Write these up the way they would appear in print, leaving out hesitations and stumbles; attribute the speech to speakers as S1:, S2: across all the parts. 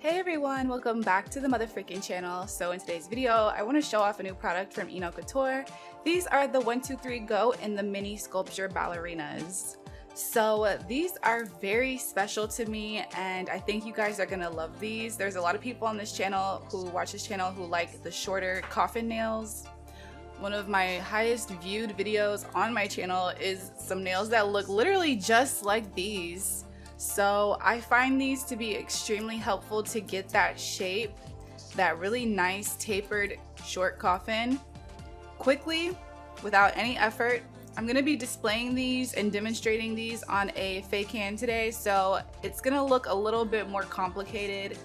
S1: Hey everyone, welcome back to the motherfreaking channel. So in today's video, I want to show off a new product from Eno Couture. These are the 123 Go in the mini sculpture ballerinas. So these are very special to me and I think you guys are gonna love these. There's a lot of people on this channel who watch this channel who like the shorter coffin nails. One of my highest viewed videos on my channel is some nails that look literally just like these. So I find these to be extremely helpful to get that shape, that really nice tapered short coffin quickly without any effort. I'm going to be displaying these and demonstrating these on a fake hand today, so it's going to look a little bit more complicated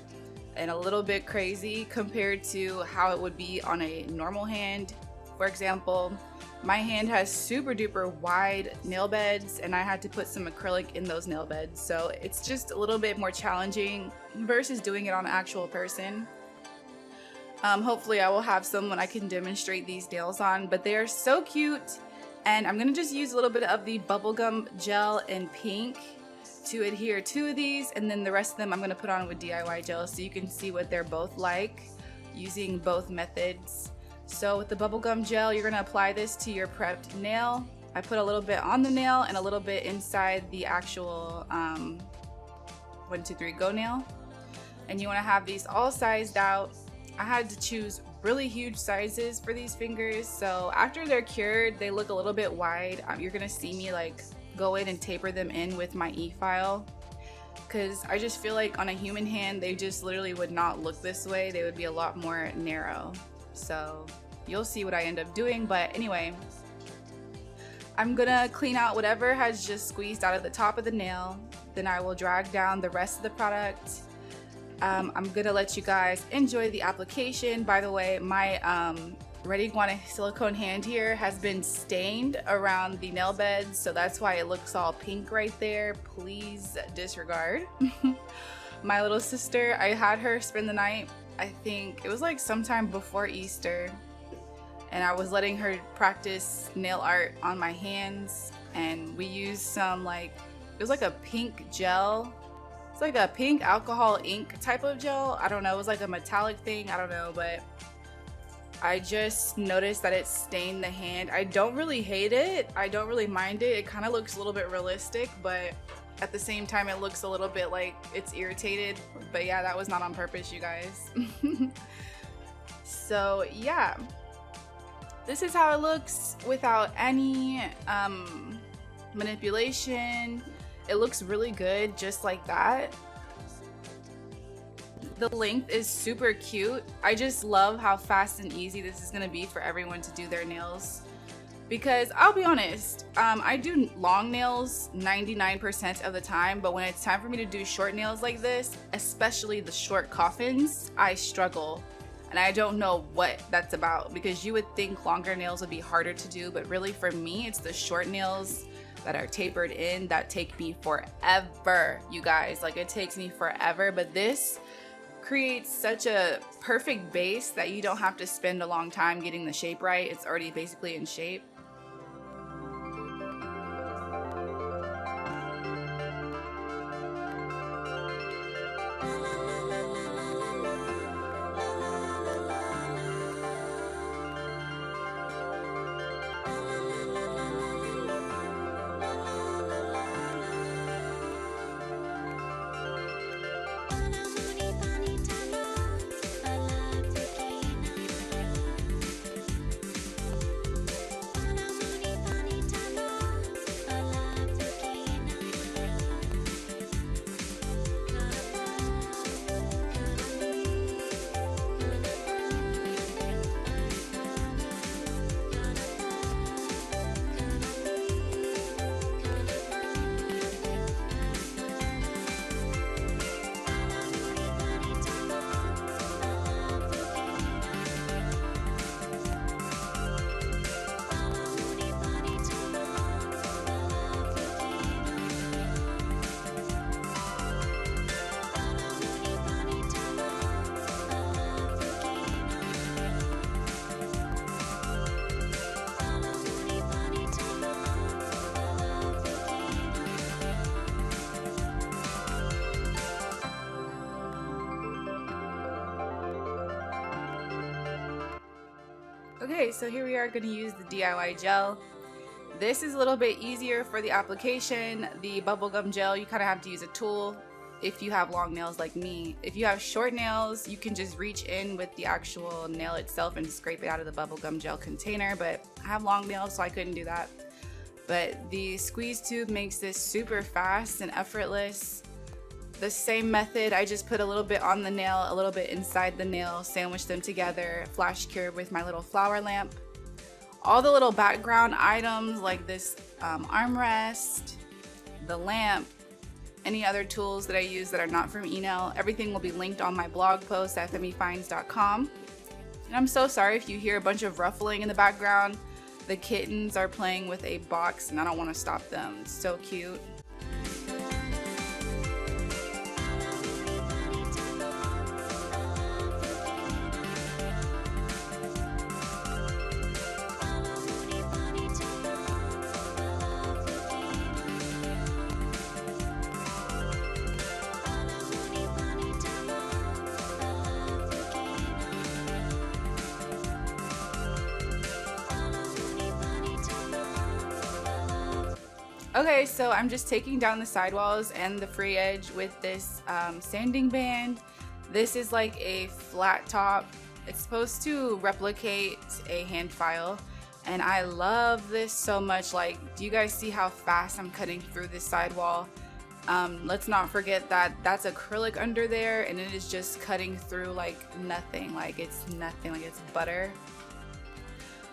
S1: and a little bit crazy compared to how it would be on a normal hand. For example, my hand has super duper wide nail beds and I had to put some acrylic in those nail beds, so it's just a little bit more challenging versus doing it on an actual person. Hopefully I will have someone I can demonstrate these nails on, but they are so cute, and I'm gonna just use a little bit of the bubblegum gel in pink to adhere to these, and then the rest of them I'm gonna put on with DIY gel so you can see what they're both like using both methods. So with the bubblegum gel, you're gonna apply this to your prepped nail. I put a little bit on the nail and a little bit inside the actual 123 Go nail. And you wanna have these all sized out. I had to choose really huge sizes for these fingers. So after they're cured, they look a little bit wide. You're gonna see me like go in and taper them in with my e-file, because I just feel like on a human hand, they just literally would not look this way. They would be a lot more narrow. So you'll see what I end up doing, but anyway, I'm gonna clean out whatever has just squeezed out of the top of the nail. Then I will drag down the rest of the product. I'm gonna let you guys enjoy the application. By the way, my Ready Guana silicone hand here has been stained around the nail beds, so that's why it looks all pink right there. Please disregard. My little sister, I had her spend the night, I think it was like sometime before Easter, and I was letting her practice nail art on my hands, and we used some it was like a pink gel. It's like a pink alcohol ink type of gel. I don't know, it was like a metallic thing, I don't know, but I just noticed that it stained the hand. I don't really hate it, I don't really mind it. It kind of looks a little bit realistic, but at the same time it looks a little bit like it's irritated. But yeah, that was not on purpose, you guys. So yeah, this is how it looks without any manipulation. It looks really good just like that. The length is super cute. I just love how fast and easy this is gonna be for everyone to do their nails. Because I'll be honest, I do long nails 99% of the time, but when it's time for me to do short nails like this, especially the short coffins, I struggle. And I don't know what that's about, because you would think longer nails would be harder to do, but really for me, it's the short nails that are tapered in that take me forever, you guys. Like, it takes me forever, but this creates such a perfect base that you don't have to spend a long time getting the shape right. It's already basically in shape. Okay, so here we are going to use the DIY gel. This is a little bit easier for the application. The bubblegum gel, you kind of have to use a tool if you have long nails like me. If you have short nails, you can just reach in with the actual nail itself and scrape it out of the bubblegum gel container, but I have long nails, so I couldn't do that. But the squeeze tube makes this super fast and effortless. The same method, I just put a little bit on the nail, a little bit inside the nail, sandwich them together, flash cured with my little flower lamp. All the little background items like this armrest, the lamp, any other tools that I use that are not from eNail, everything will be linked on my blog post at femifinds.com. And I'm so sorry if you hear a bunch of ruffling in the background. The kittens are playing with a box and I don't want to stop them. It's so cute. Okay, so I'm just taking down the sidewalls and the free edge with this sanding band. This is like a flat top. It's supposed to replicate a hand file, and I love this so much. Like, do you guys see how fast I'm cutting through this sidewall? Let's not forget that that's acrylic under there, and it is just cutting through like nothing. Like it's nothing, like it's butter.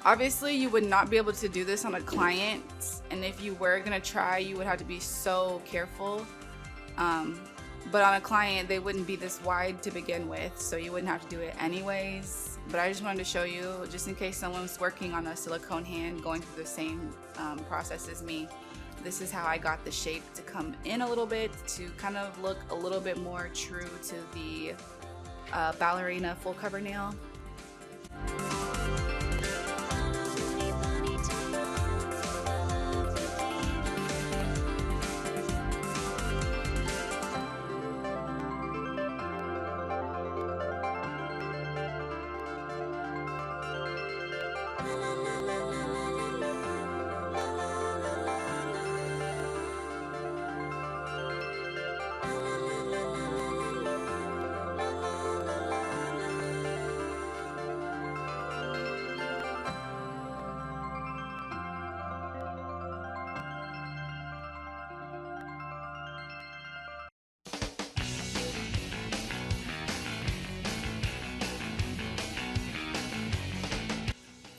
S1: Obviously, you would not be able to do this on a client, and if you were gonna try, you would have to be so careful. But on a client, they wouldn't be this wide to begin with, so you wouldn't have to do it anyways. But I just wanted to show you, just in case someone's working on a silicone hand going through the same process as me. This is how I got the shape to come in a little bit, to kind of look a little bit more true to the ballerina full cover nail.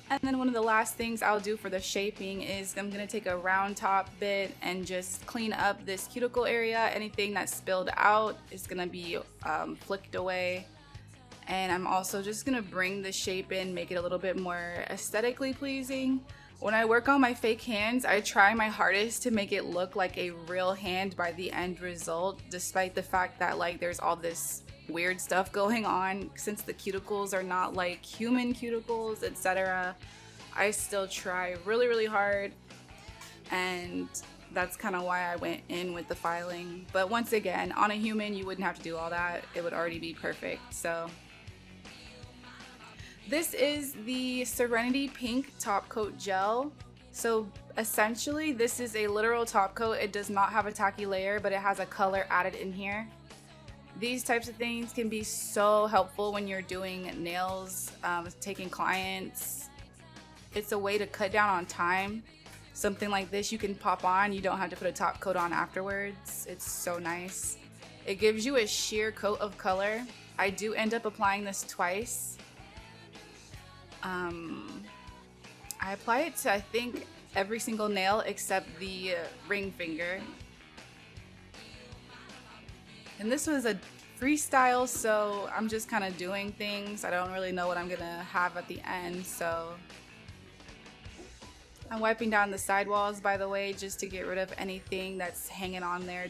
S1: And then one of the last things I'll do for the shaping is I'm going to take a round top bit and just clean up this cuticle area. Anything that's spilled out is going to be flicked away. And I'm also just going to bring the shape in, make it a little bit more aesthetically pleasing. When I work on my fake hands, I try my hardest to make it look like a real hand by the end result, despite the fact that like there's all this weird stuff going on. Since the cuticles are not like human cuticles, etc., I still try really hard, and that's kind of why I went in with the filing. But once again, on a human you wouldn't have to do all that, it would already be perfect. So this is the Serenity Pink Top Coat Gel. So essentially this is a literal top coat. It does not have a tacky layer, but it has a color added in here. These types of things can be so helpful when you're doing nails, taking clients. It's a way to cut down on time. Something like this you can pop on. You don't have to put a top coat on afterwards. It's so nice. It gives you a sheer coat of color. I do end up applying this twice. I apply it to, I think, every single nail except the ring finger. And this was a freestyle, so I'm just kind of doing things. I don't really know what I'm gonna have at the end, so I'm wiping down the sidewalls, by the way, just to get rid of anything that's hanging on there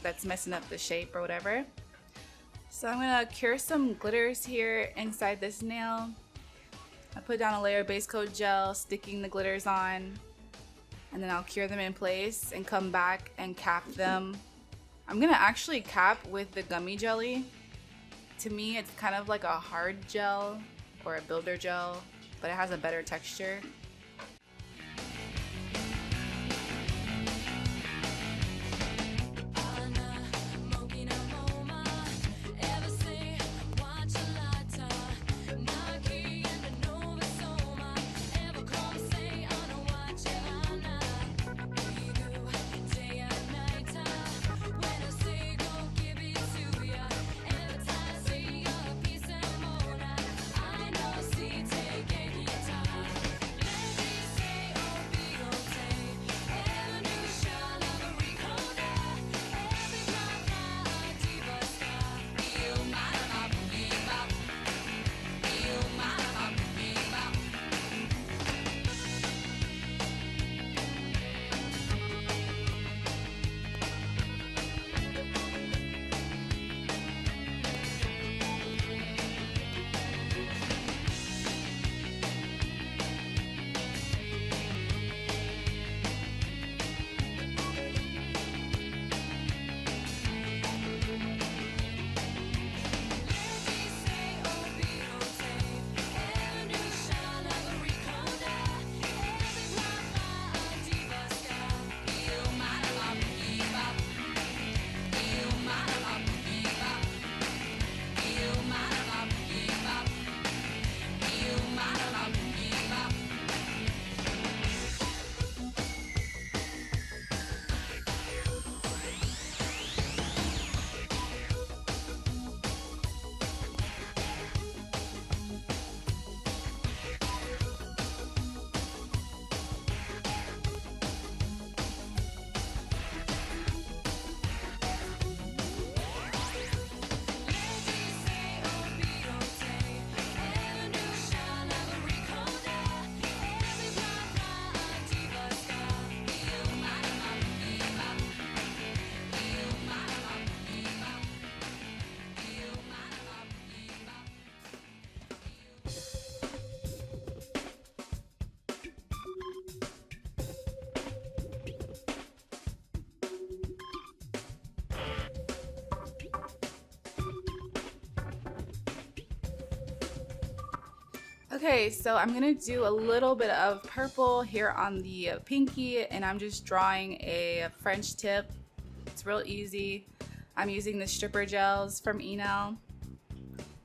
S1: that's messing up the shape or whatever. So I'm gonna cure some glitters here inside this nail. I put down a layer of base coat gel, sticking the glitters on, and then I'll cure them in place and come back and cap them. I'm gonna actually cap with the gummy jelly. To me, it's kind of like a hard gel or a builder gel, but but it has a better texture. Okay, so I'm gonna do a little bit of purple here on the pinky, and I'm just drawing a French tip. It's real easy. I'm using the stripper gels from Enel.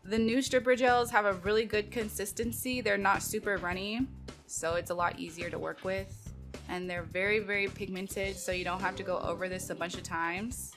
S1: The new stripper gels have a really good consistency. They're not super runny, so it's a lot easier to work with. And they're very, very pigmented, so you don't have to go over this a bunch of times.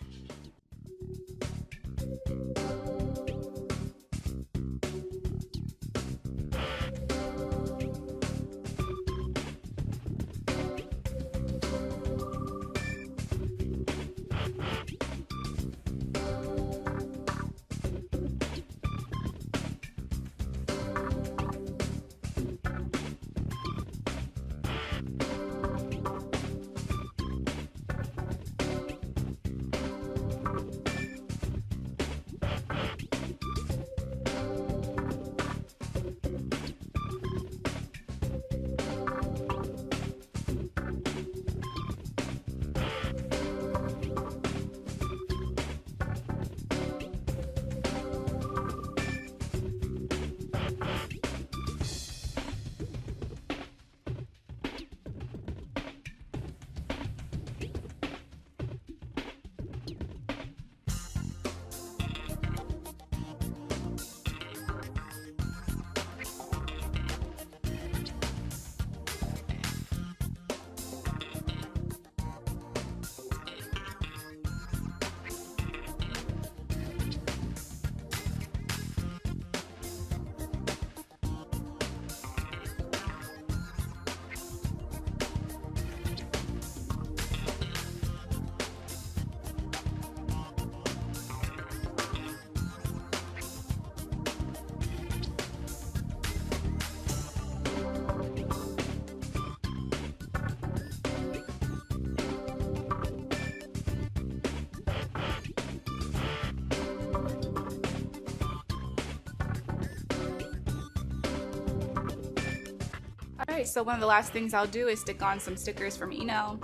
S1: Alright, so one of the last things I'll do is stick on some stickers from Enel.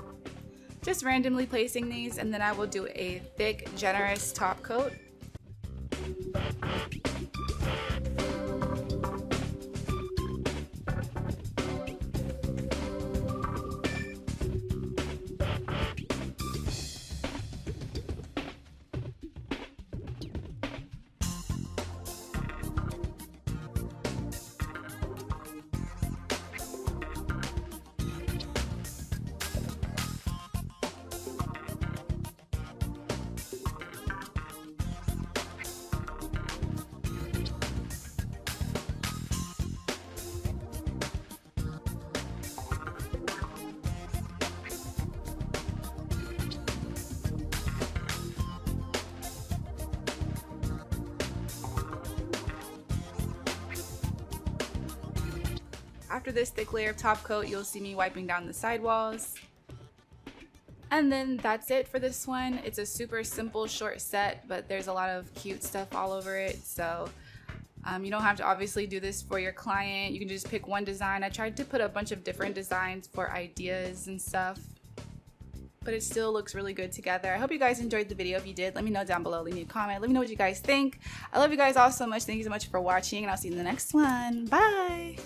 S1: Just randomly placing these, and then I will do a thick, generous top coat. After this thick layer of top coat, you'll see me wiping down the sidewalls. And then that's it for this one. It's a super simple short set, but there's a lot of cute stuff all over it. So you don't have to obviously do this for your client. You can just pick one design. I tried to put a bunch of different designs for ideas and stuff, but it still looks really good together. I hope you guys enjoyed the video. If you did, let me know down below. Leave me a comment. Let me know what you guys think. I love you guys all so much. Thank you so much for watching, and I'll see you in the next one. Bye!